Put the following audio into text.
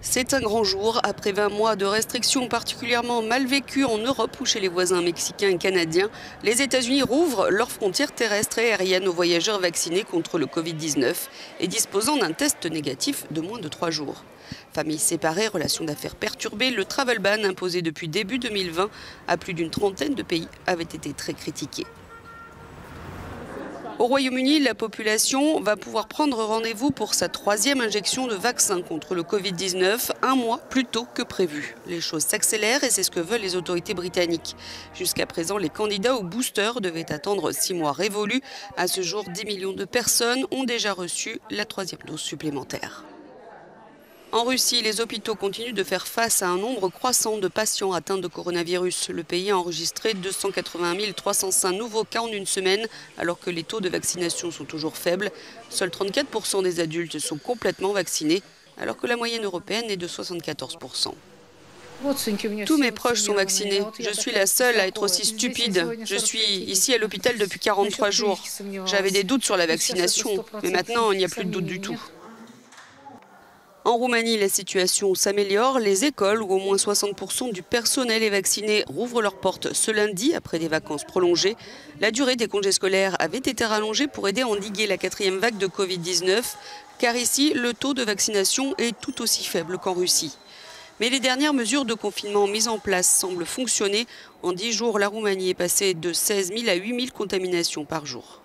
C'est un grand jour après 20 mois de restrictions particulièrement mal vécues en Europe ou chez les voisins mexicains et canadiens. Les États-Unis rouvrent leurs frontières terrestres et aériennes aux voyageurs vaccinés contre le Covid-19 et disposant d'un test négatif de moins de 3 jours. Familles séparées, relations d'affaires perturbées, le travel ban imposé depuis début 2020 à plus d'une trentaine de pays avait été très critiqué. Au Royaume-Uni, la population va pouvoir prendre rendez-vous pour sa 3e injection de vaccin contre le Covid-19 un mois plus tôt que prévu. Les choses s'accélèrent et c'est ce que veulent les autorités britanniques. Jusqu'à présent, les candidats au booster devaient attendre 6 mois révolus. À ce jour, 10 millions de personnes ont déjà reçu la 3e dose supplémentaire. En Russie, les hôpitaux continuent de faire face à un nombre croissant de patients atteints de coronavirus. Le pays a enregistré 280 305 nouveaux cas en une semaine, alors que les taux de vaccination sont toujours faibles. Seuls 34% des adultes sont complètement vaccinés, alors que la moyenne européenne est de 74%. Tous mes proches sont vaccinés. Je suis la seule à être aussi stupide. Je suis ici à l'hôpital depuis 43 jours. J'avais des doutes sur la vaccination, mais maintenant il n'y a plus de doute du tout. En Roumanie, la situation s'améliore. Les écoles, où au moins 60% du personnel est vacciné, rouvrent leurs portes ce lundi après des vacances prolongées. La durée des congés scolaires avait été rallongée pour aider à endiguer la 4e vague de Covid-19, car ici, le taux de vaccination est tout aussi faible qu'en Russie. Mais les dernières mesures de confinement mises en place semblent fonctionner. En 10 jours, la Roumanie est passée de 16 000 à 8 000 contaminations par jour.